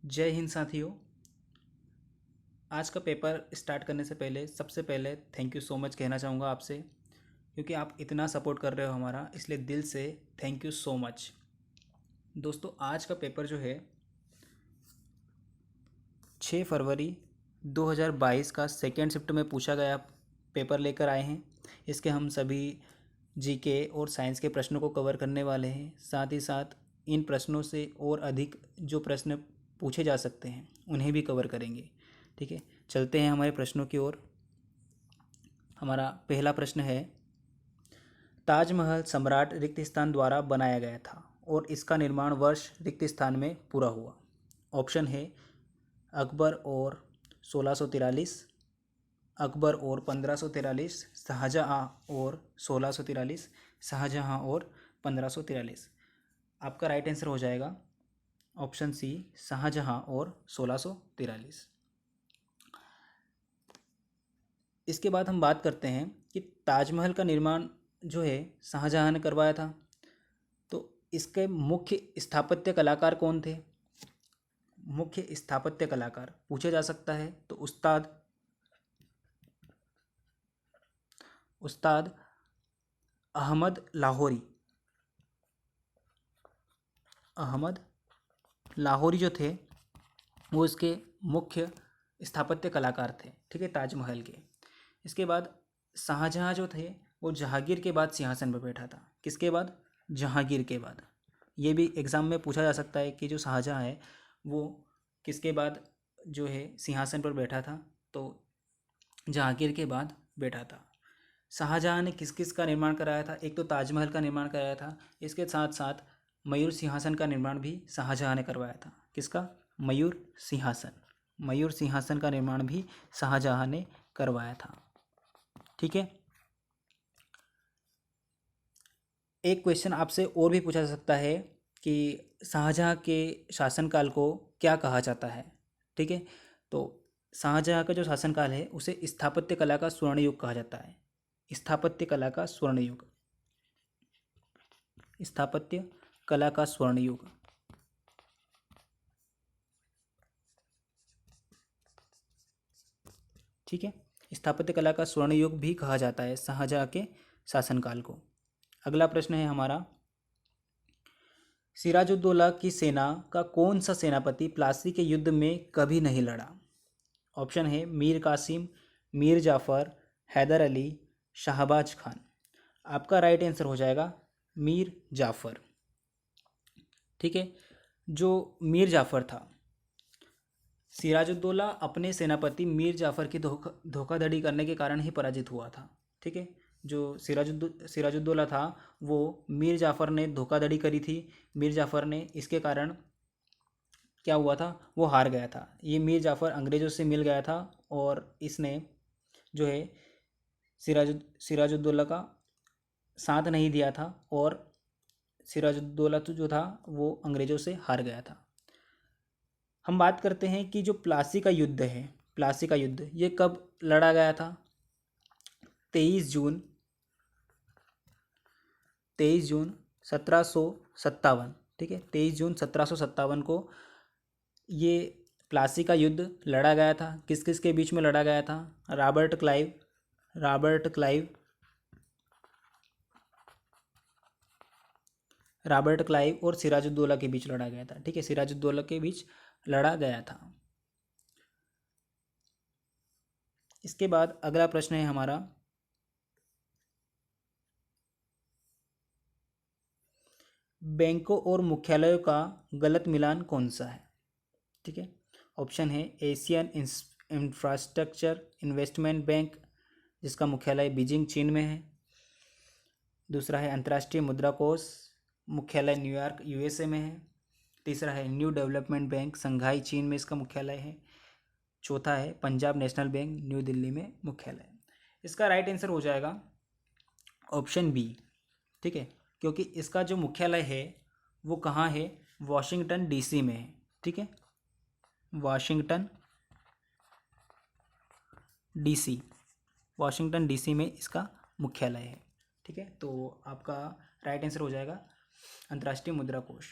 जय हिंद साथियों। आज का पेपर स्टार्ट करने से पहले सबसे पहले थैंक यू सो मच कहना चाहूँगा आपसे, क्योंकि आप इतना सपोर्ट कर रहे हो हमारा, इसलिए दिल से थैंक यू सो मच। दोस्तों, आज का पेपर जो है 6 फरवरी 2022 का सेकेंड शिफ्ट में पूछा गया पेपर लेकर आए हैं। इसके हम सभी जीके और साइंस के प्रश्नों को कवर करने वाले हैं। साथ ही साथ इन प्रश्नों से और अधिक जो प्रश्न पूछे जा सकते हैं उन्हें भी कवर करेंगे। ठीक है, चलते हैं हमारे प्रश्नों की ओर। हमारा पहला प्रश्न है, ताजमहल सम्राट रिक्त स्थान द्वारा बनाया गया था और इसका निर्माण वर्ष रिक्त स्थान में पूरा हुआ। ऑप्शन है अकबर और 1643, अकबर और 1543, शाहजहाँ और 1643, शाहजहाँ और 1543। आपका राइट आंसर हो जाएगा ऑप्शन सी, शाहजहाँ और 1643। इसके बाद हम बात करते हैं कि ताजमहल का निर्माण जो है शाहजहाँ ने करवाया था, तो इसके मुख्य स्थापत्य कलाकार कौन थे? मुख्य स्थापत्य कलाकार पूछा जा सकता है तो उस्ताद अहमद लाहौरी। अहमद लाहौरी जो थे वो इसके मुख्य स्थापत्य कलाकार थे। ठीक है, ताजमहल के। इसके बाद शाहजहाँ जो थे वो जहांगीर के बाद सिंहासन पर बैठा था। किसके बाद? जहांगीर के बाद। ये भी एग्ज़ाम में पूछा जा सकता है कि जो शाहजहाँ है वो किसके बाद जो है सिंहासन पर बैठा था, तो जहांगीर के बाद बैठा था। शाहजहाँ ने किस किस का निर्माण कराया था? एक तो ताजमहल का निर्माण कराया था, इसके साथ साथ मयूर सिंहासन का निर्माण भी शाहजहाँ ने करवाया था। किसका? मयूर सिंहासन। मयूर सिंहासन का निर्माण भी शाहजहाँ ने करवाया था। ठीक है, एक क्वेश्चन आपसे और भी पूछा जा सकता है कि शाहजहाँ के शासनकाल को क्या कहा जाता है? ठीक है, तो शाहजहाँ का जो शासनकाल है उसे स्थापत्य कला का स्वर्ण युग कहा जाता है। स्थापत्य कला का स्वर्ण युग। स्थापत्य कला का स्वर्ण युग। ठीक है, स्थापत्य कला का स्वर्ण युग भी कहा जाता है शाहजहाँ के शासनकाल को। अगला प्रश्न है हमारा, सिराजुद्दौला की सेना का कौन सा सेनापति प्लासी के युद्ध में कभी नहीं लड़ा? ऑप्शन है मीर कासिम, मीर जाफ़र, हैदर अली, शाहबाज खान। आपका राइट आंसर हो जाएगा मीर जाफ़र। ठीक है, जो मीर जाफ़र था, सिराजुद्दौला अपने सेनापति मीर जाफ़र की धोखाधड़ी करने के कारण ही पराजित हुआ था। ठीक है, जो सिराजुद्दौला था वो मीर जाफ़र ने धोखाधड़ी करी थी। मीर जाफ़र ने, इसके कारण क्या हुआ था, वो हार गया था। ये मीर जाफ़र अंग्रेज़ों से मिल गया था और इसने जो है सिराजुद्दौला का साथ नहीं दिया था और सिराजुद्दौला तो जो था वो अंग्रेज़ों से हार गया था। हम बात करते हैं कि जो प्लासी का युद्ध है, प्लासी का युद्ध ये कब लड़ा गया था? 23 जून 1757। ठीक है, 23 जून 1757 को ये प्लासी का युद्ध लड़ा गया था। किस किस के बीच में लड़ा गया था? रॉबर्ट क्लाइव और सिराजुद्दौला के बीच लड़ा गया था। ठीक है, सिराजुद्दौला के बीच लड़ा गया था। इसके बाद अगला प्रश्न है हमारा, बैंकों और मुख्यालयों का गलत मिलान कौन सा है? ठीक है, ऑप्शन है एशियन इंफ्रास्ट्रक्चर इन्वेस्टमेंट बैंक, जिसका मुख्यालय बीजिंग चीन में है। दूसरा है अंतर्राष्ट्रीय मुद्रा कोष, मुख्यालय न्यूयॉर्क यूएसए में है। तीसरा है न्यू डेवलपमेंट बैंक, संघाई चीन में इसका मुख्यालय है। चौथा है Punjab national bank, new Delhi में मुख्यालय। इसका राइट आंसर हो जाएगा ऑप्शन बी। ठीक है, क्योंकि इसका जो मुख्यालय है वो कहाँ है? वॉशिंगटन डीसी में है। ठीक है, वाशिंगटन डीसी, वाशिंगटन डीसी में इसका मुख्यालय है। ठीक है, तो आपका राइट आंसर हो जाएगा अंतर्राष्ट्रीय मुद्रा कोष।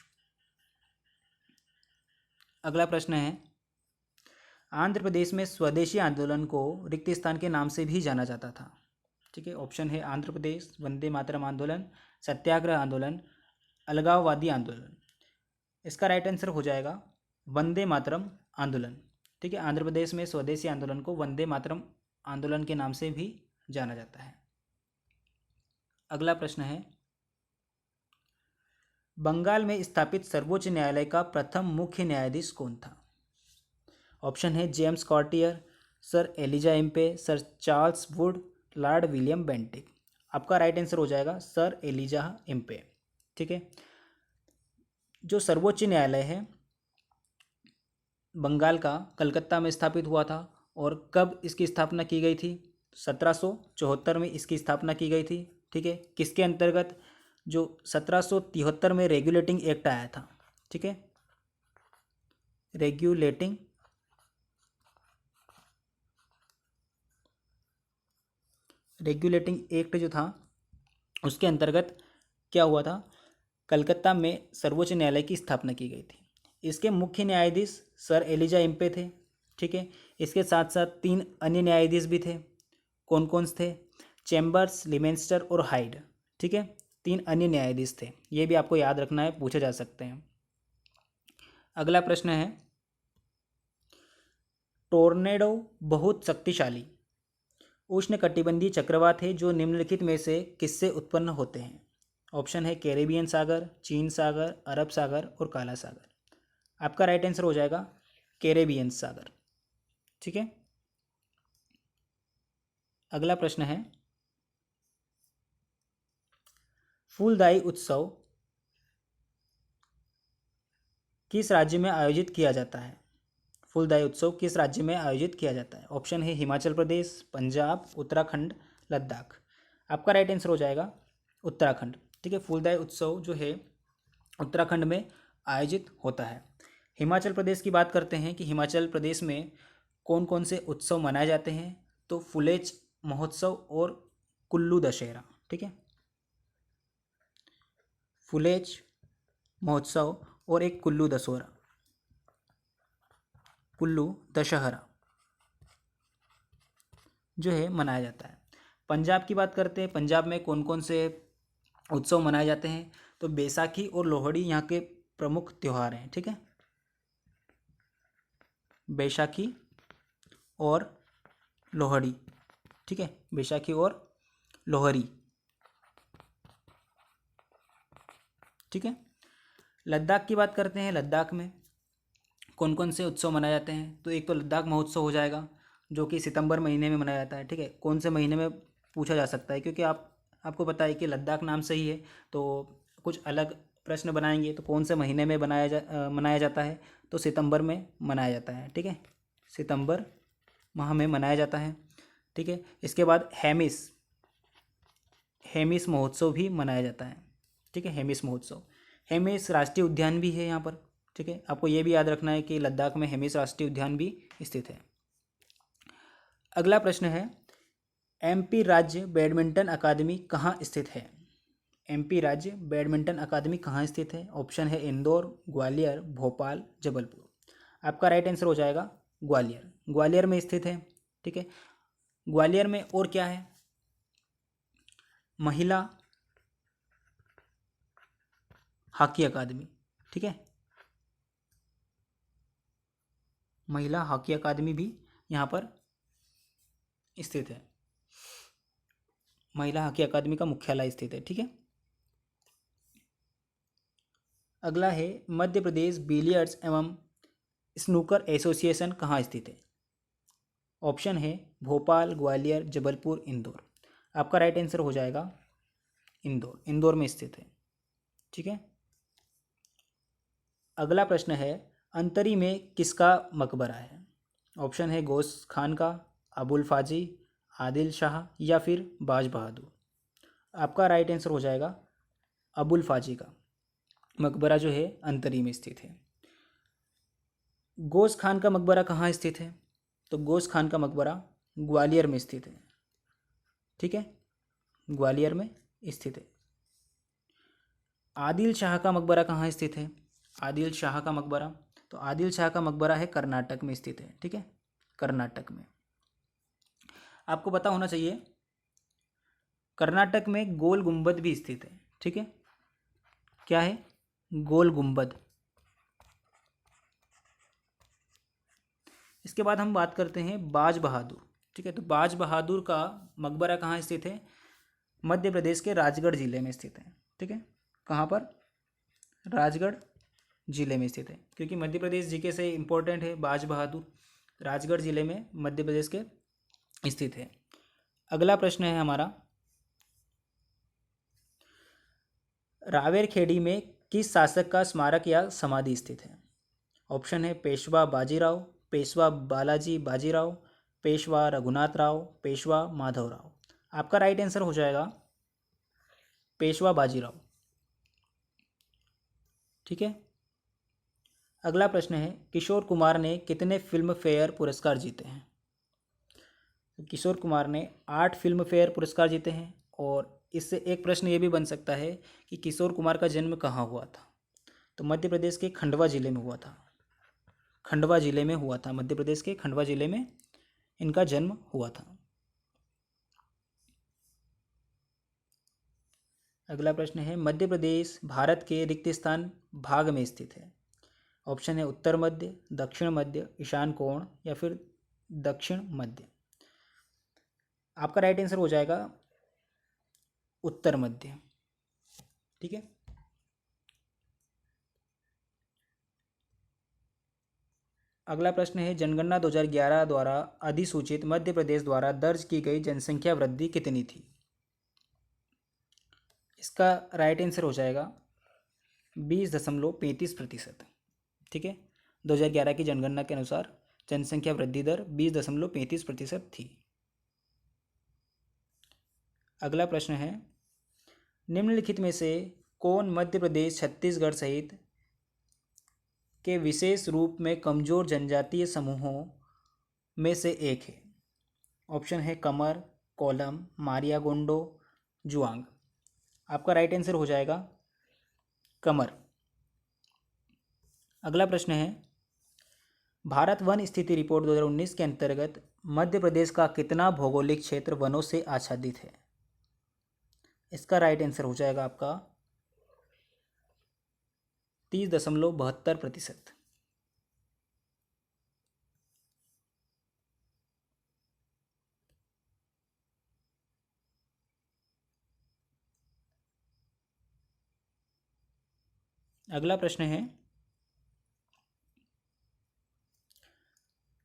अगला प्रश्न है, आंध्र प्रदेश में स्वदेशी आंदोलन को रिक्त स्थान के नाम से भी जाना जाता था। ठीक है, ऑप्शन है आंध्र प्रदेश, वंदे मातरम आंदोलन, सत्याग्रह आंदोलन, अलगाववादी आंदोलन। इसका राइट आंसर हो जाएगा वंदे मातरम आंदोलन। ठीक है, आंध्र प्रदेश में स्वदेशी आंदोलन को वंदे मातरम आंदोलन के नाम से भी जाना जाता है। अगला प्रश्न है, बंगाल में स्थापित सर्वोच्च न्यायालय का प्रथम मुख्य न्यायाधीश कौन था? ऑप्शन है James Cortier, sir Elijah Impey, sir Charles Wood, Lord William Bentinck. आपका राइट आंसर हो जाएगा सर एलिजा इम्पे। ठीक है, जो सर्वोच्च न्यायालय है बंगाल का कलकत्ता में स्थापित हुआ था। और कब इसकी स्थापना की गई थी? 1774 में इसकी स्थापना की गई थी। ठीक है, किसके अंतर्गत? जो 1773 में रेगुलेटिंग एक्ट आया था। ठीक है, रेगुलेटिंग एक्ट जो था उसके अंतर्गत क्या हुआ था? कलकत्ता में सर्वोच्च न्यायालय की स्थापना की गई थी। इसके मुख्य न्यायाधीश सर एलिजा इम्पे थे। ठीक है, इसके साथ साथ 3 अन्य न्यायाधीश भी थे। कौन कौन से थे? चैम्बर्स, लिमेंस्टर और हाइड। ठीक है, 3 अन्य न्यायाधीश थे। ये भी आपको याद रखना है, पूछे जा सकते हैं। अगला प्रश्न है, टोर्नेडो बहुत शक्तिशाली उष्णकटिबंधीय चक्रवात है जो निम्नलिखित में से किससे उत्पन्न होते हैं? ऑप्शन है कैरेबियन सागर, चीन सागर, अरब सागर और काला सागर। आपका राइट आंसर हो जाएगा कैरेबियन सागर। ठीक है, अगला प्रश्न है, फूलदाई उत्सव किस राज्य में आयोजित किया जाता है? फूलदाई उत्सव किस राज्य में आयोजित किया जाता है? ऑप्शन है हिमाचल प्रदेश, पंजाब, उत्तराखंड, लद्दाख। आपका राइट आंसर हो जाएगा उत्तराखंड। ठीक है, फूलदाई उत्सव जो है उत्तराखंड में आयोजित होता है। हिमाचल प्रदेश की बात करते हैं कि हिमाचल प्रदेश में कौन कौन से उत्सव मनाए जाते हैं, तो फुलेज महोत्सव और कुल्लू दशहरा। ठीक है, फुलेज महोत्सव और एक कुल्लू दशहरा जो है मनाया जाता है। पंजाब की बात करते हैं, पंजाब में कौन कौन से उत्सव मनाए जाते हैं, तो बैसाखी और लोहड़ी यहाँ के प्रमुख त्यौहार हैं। ठीक है, बैसाखी और लोहड़ी। ठीक है, बैसाखी और लोहड़ी। ठीक है, लद्दाख की बात करते हैं, लद्दाख में कौन कौन से उत्सव मनाए जाते हैं, तो एक तो लद्दाख महोत्सव हो जाएगा जो कि सितंबर महीने में मनाया जाता है। ठीक है, कौन से महीने में पूछा जा सकता है, क्योंकि आपको पता है कि लद्दाख नाम सही है तो कुछ अलग प्रश्न बनाएंगे, तो कौन से महीने में मनाया जाता है, तो सितंबर में मनाया जाता है। ठीक है, सितंबर माह में मनाया जाता है। ठीक है, इसके बाद हेमिस महोत्सव भी मनाया जाता है। ठीक है, हेमिस महोत्सव, हेमिस राष्ट्रीय उद्यान भी है यहाँ पर। ठीक है, आपको ये भी याद रखना है कि लद्दाख में हेमिस राष्ट्रीय उद्यान भी स्थित है। अगला प्रश्न है, एमपी राज्य बैडमिंटन अकादमी कहाँ स्थित है? एमपी राज्य बैडमिंटन अकादमी कहाँ स्थित है? ऑप्शन है इंदौर, ग्वालियर, भोपाल, जबलपुर। आपका राइट आंसर हो जाएगा ग्वालियर में स्थित है। ठीक है, ग्वालियर में और क्या है? महिला हॉकी अकादमी। ठीक है, महिला हॉकी अकादमी भी यहाँ पर स्थित है। महिला हॉकी अकादमी का मुख्यालय स्थित है। ठीक है, अगला है, मध्य प्रदेश बिलियर्ड्स एवं स्नूकर एसोसिएशन कहाँ स्थित है? ऑप्शन है भोपाल, ग्वालियर, जबलपुर, इंदौर। आपका राइट आंसर हो जाएगा इंदौर में स्थित है। ठीक है, अगला प्रश्न है, अंतरी में किसका मकबरा है? ऑप्शन है गौस खान का, अबुल फाजी, आदिल शाह या फिर बाज बहादुर। आपका राइट आंसर हो जाएगा अबुल फाजी का मकबरा जो है अंतरी में स्थित है। गौस खान का मकबरा कहाँ स्थित है? तो गौस खान का मकबरा ग्वालियर में स्थित है। ठीक है, ग्वालियर में स्थित है। आदिल शाह का मकबरा कहाँ स्थित है? आदिल शाह का मकबरा तो आदिल शाह का मकबरा है कर्नाटक में स्थित है, ठीक है, कर्नाटक में। आपको पता होना चाहिए कर्नाटक में गोल गुंबद भी स्थित है, ठीक है, क्या है, गोल गुंबद। इसके बाद हम बात करते हैं बाज बहादुर, ठीक है। तो बाज बहादुर का मकबरा कहाँ स्थित है, मध्य प्रदेश के राजगढ़ जिले में स्थित है, ठीक है, कहाँ पर, राजगढ़ जिले में स्थित है, क्योंकि मध्य प्रदेश जीके से इम्पोर्टेंट है। बाज बहादुर राजगढ़ जिले में मध्य प्रदेश के स्थित है। अगला प्रश्न है हमारा, रावेरखेड़ी में किस शासक का स्मारक या समाधि स्थित है। ऑप्शन है पेशवा बाजीराव, पेशवा बालाजी बाजीराव, पेशवा रघुनाथ राव, पेशवा माधवराव। आपका राइट आंसर हो जाएगा पेशवा बाजीराव, ठीक है। अगला प्रश्न है, किशोर कुमार ने कितने फिल्म फेयर पुरस्कार जीते हैं। किशोर कुमार ने 8 फिल्म फेयर पुरस्कार जीते हैं। और इससे एक प्रश्न ये भी बन सकता है कि किशोर कुमार का जन्म कहाँ हुआ था। तो मध्य प्रदेश के खंडवा जिले में हुआ था, खंडवा जिले में हुआ था, मध्य प्रदेश के खंडवा जिले में इनका जन्म हुआ था। अगला प्रश्न है, मध्य प्रदेश भारत के रिक्त स्थान भाग में स्थित है। ऑप्शन है उत्तर मध्य, दक्षिण मध्य, ईशान कोण या फिर दक्षिण मध्य। आपका राइट आंसर हो जाएगा उत्तर मध्य, ठीक है। अगला प्रश्न है, जनगणना 2011 द्वारा अधिसूचित मध्य प्रदेश द्वारा दर्ज की गई जनसंख्या वृद्धि कितनी थी। इसका राइट आंसर हो जाएगा 20.35%, ठीक है। 2011 की जनगणना के अनुसार जनसंख्या वृद्धि दर 20.35% थी। अगला प्रश्न है, निम्नलिखित में से कौन मध्य प्रदेश छत्तीसगढ़ सहित के विशेष रूप में कमजोर जनजातीय समूहों में से एक है। ऑप्शन है कमर, कोलम, मारिया गोंडो, जुआंग। आपका राइट आंसर हो जाएगा कमर। अगला प्रश्न है, भारत वन स्थिति रिपोर्ट 2019 के अंतर्गत मध्य प्रदेश का कितना भौगोलिक क्षेत्र वनों से आच्छादित है। इसका राइट आंसर हो जाएगा आपका 30.72%। अगला प्रश्न है,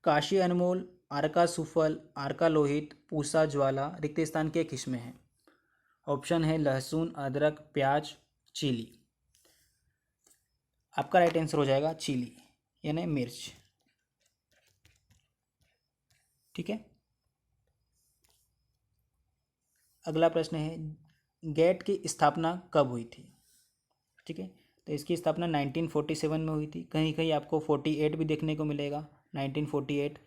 काशी अनमोल, आरका सुफल, आरका लोहित, पूसा ज्वाला रिक्त स्थान के किस्में हैं। ऑप्शन है लहसुन, अदरक, प्याज, चिली। आपका राइट आंसर हो जाएगा चिली यानी मिर्च, ठीक है। अगला प्रश्न है, गेट की स्थापना कब हुई थी, ठीक है। तो इसकी स्थापना 1947 में हुई थी। कहीं कहीं आपको 48 भी देखने को मिलेगा, 1948,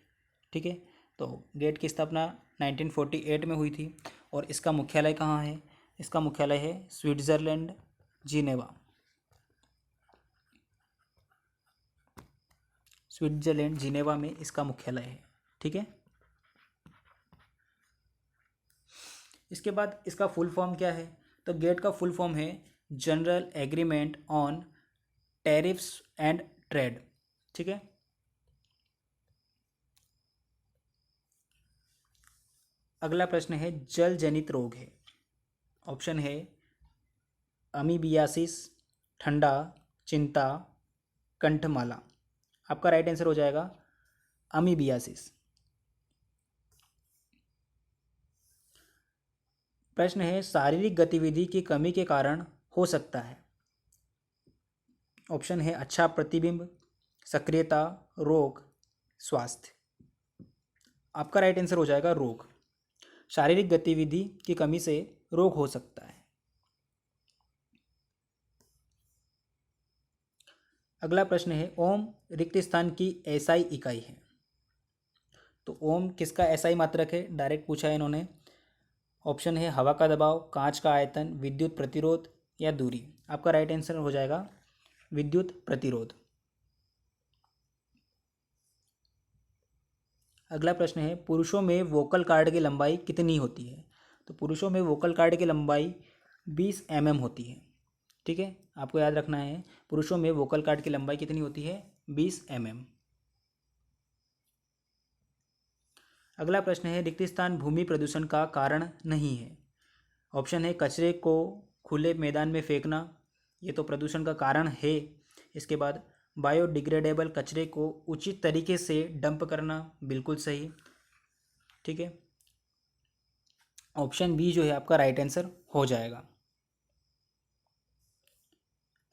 ठीक है। तो गेट की स्थापना 1948 में हुई थी। और इसका मुख्यालय कहाँ है, इसका मुख्यालय है स्विट्ज़रलैंड, जिनेवा, स्विट्जरलैंड जिनेवा में इसका मुख्यालय है, ठीक है। इसके बाद इसका फुल फॉर्म क्या है, तो गेट का फुल फॉर्म है general agreement on tariffs and trade, ठीक है। अगला प्रश्न है, जल जनित रोग है। ऑप्शन है अमीबियासिस, ठंडा, चिंता, कंठमाला। आपका राइट आंसर हो जाएगा अमीबियासिस। प्रश्न है, शारीरिक गतिविधि की कमी के कारण हो सकता है। ऑप्शन है अच्छा प्रतिबिंब, सक्रियता, रोग, स्वास्थ्य। आपका राइट आंसर हो जाएगा रोग। शारीरिक गतिविधि की कमी से रोग हो सकता है। अगला प्रश्न है, ओम रिक्त स्थान की एसआई इकाई है। तो ओम किसका एसआई मात्रक है, डायरेक्ट पूछा है इन्होंने। ऑप्शन है हवा का दबाव, कांच का आयतन, विद्युत प्रतिरोध या दूरी। आपका राइट आंसर हो जाएगा विद्युत प्रतिरोध। अगला प्रश्न है, पुरुषों में वोकल कार्ड की लंबाई कितनी होती है? तो पुरुषों में वोकल कार्ड की लंबाई 20 mm होती है। ठीक है, आपको याद रखना है, पुरुषों में वोकल कार्ड की लंबाई कितनी होती है? 20 mm। अगला प्रश्न है, रिक्त स्थान भूमि प्रदूषण का कारण नहीं है। ऑप्शन है, कचरे को खुले मैदान में फेंकना, ये तो प्रदूषण का कारण है। इसके बाद बायोडिग्रेडेबल कचरे को उचित तरीके से डंप करना, बिल्कुल सही। ठीक है, ऑप्शन बी जो है आपका राइट आंसर हो जाएगा।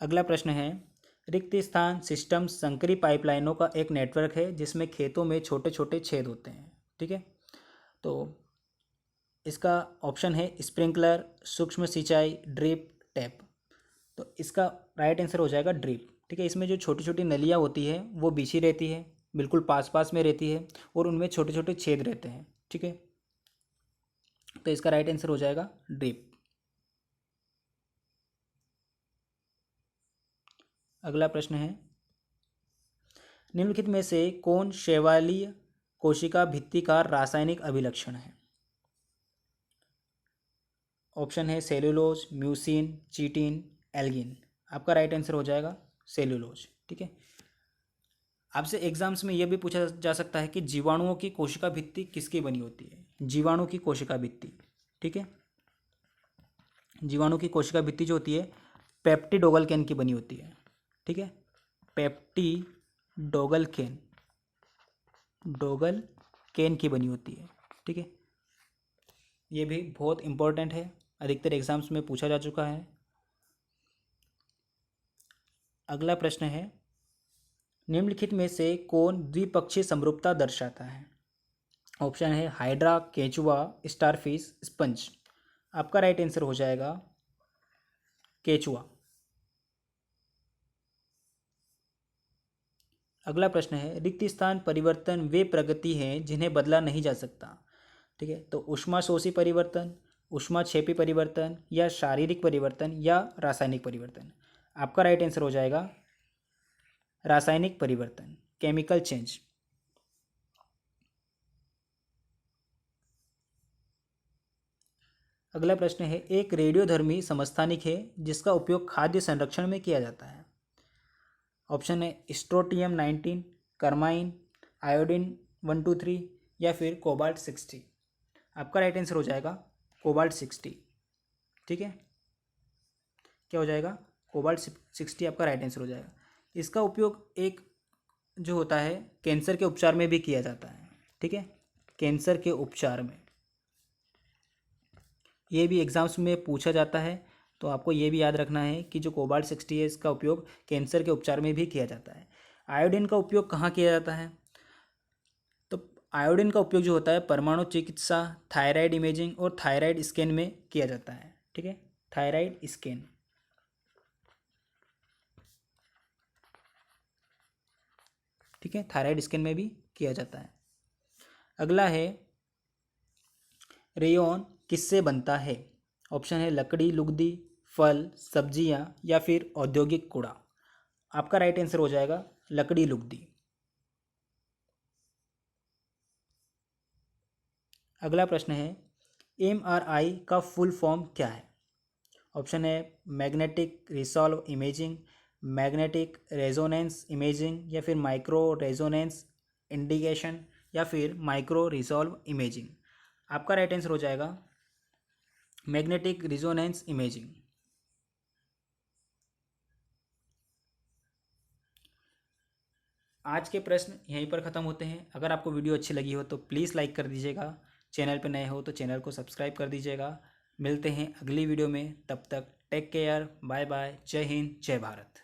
अगला प्रश्न है, रिक्त स्थान सिस्टम संकरी पाइपलाइनों का एक नेटवर्क है जिसमें खेतों में छोटे छोटे छेद होते हैं। ठीक है, तो इसका ऑप्शन है स्प्रिंकलर, सूक्ष्म सिंचाई, ड्रिप, टैप। तो इसका राइट आंसर हो जाएगा ड्रिप। ठीक है, इसमें जो छोटी छोटी नलियाँ होती है वो बिछी रहती है, बिल्कुल पास पास में रहती है, और उनमें छोटे छोटे छेद रहते हैं। ठीक है, तो इसका राइट आंसर हो जाएगा ड्रिप। अगला प्रश्न है, निम्नलिखित में से कौन शैवालीय कोशिका भित्ति का रासायनिक अभिलक्षण है? ऑप्शन है सेल्यूलोज, म्यूसिन, चीटिन, एल्गिन। आपका राइट आंसर हो जाएगा सेल्यूलोज। ठीक है, आपसे एग्जाम्स में यह भी पूछा जा सकता है कि जीवाणुओं की कोशिका भित्ति किसकी बनी होती है? जीवाणु की कोशिका भित्ति। ठीक है, जीवाणु की कोशिका भित्ति जो होती है पेप्टिडोगलकेन की बनी होती है। ठीक है, पेप्टिडोगलकेन, डोगलकेन की बनी होती है। ठीक है, ये भी बहुत इंपॉर्टेंट है, अधिकतर एग्जाम्स में पूछा जा चुका है। अगला प्रश्न है, निम्नलिखित में से कौन द्विपक्षीय समरूपता दर्शाता है? ऑप्शन है हाइड्रा, केचुआ, स्टारफिश, स्पंज। आपका राइट आंसर हो जाएगा केचुआ। अगला प्रश्न है, रिक्त स्थान परिवर्तन वे प्रगति हैं जिन्हें बदला नहीं जा सकता। ठीक है, तो ऊष्माशोषी परिवर्तन, ऊष्माक्षेपी परिवर्तन, या शारीरिक परिवर्तन, या रासायनिक परिवर्तन। आपका राइट आंसर हो जाएगा रासायनिक परिवर्तन, केमिकल चेंज। अगला प्रश्न है, एक रेडियोधर्मी समस्थानिक है जिसका उपयोग खाद्य संरक्षण में किया जाता है। ऑप्शन है स्ट्रोटियम 19, करमाइन, आयोडीन 123, या फिर कोबाल्ट 60। आपका राइट आंसर हो जाएगा कोबाल्ट 60। ठीक है, क्या हो जाएगा? कोबाल्ट 60 आपका राइट आंसर हो जाएगा। इसका उपयोग एक जो होता है कैंसर के उपचार में भी किया जाता है। ठीक है, कैंसर के उपचार में ये भी एग्जाम्स में पूछा जाता है, तो आपको ये भी याद रखना है कि जो कोबाल्ट 60 है इसका उपयोग कैंसर के उपचार में भी किया जाता है। आयोडीन का उपयोग कहाँ किया जाता है? तो आयोडीन का उपयोग जो होता है परमाणु चिकित्सा, थायराइड इमेजिंग और थायराइड स्कैन में किया जाता है। ठीक है, थायराइड स्कैन। ठीक है, थायराइड स्कैन में भी किया जाता है। अगला है, रेयॉन किससे बनता है? ऑप्शन है लकड़ी, लुगदी, फल, सब्जियां, या फिर औद्योगिक कूड़ा। आपका राइट आंसर हो जाएगा लकड़ी, लुगदी। अगला प्रश्न है, MRI का फुल फॉर्म क्या है? ऑप्शन है magnetic resolve imaging, magnetic resonance imaging, या फिर माइक्रो रेजोनेंस इंडिकेशन, या फिर माइक्रो रिसॉल्व इमेजिंग। आपका राइट आंसर हो जाएगा मैग्नेटिक रिजोनेंस इमेजिंग। आज के प्रश्न यहीं पर ख़त्म होते हैं। अगर आपको वीडियो अच्छी लगी हो तो प्लीज़ लाइक कर दीजिएगा, चैनल पर नए हो तो चैनल को सब्सक्राइब कर दीजिएगा। मिलते हैं अगली वीडियो में, तब तक टेक केयर, बाय बाय, जय हिंद, जय भारत।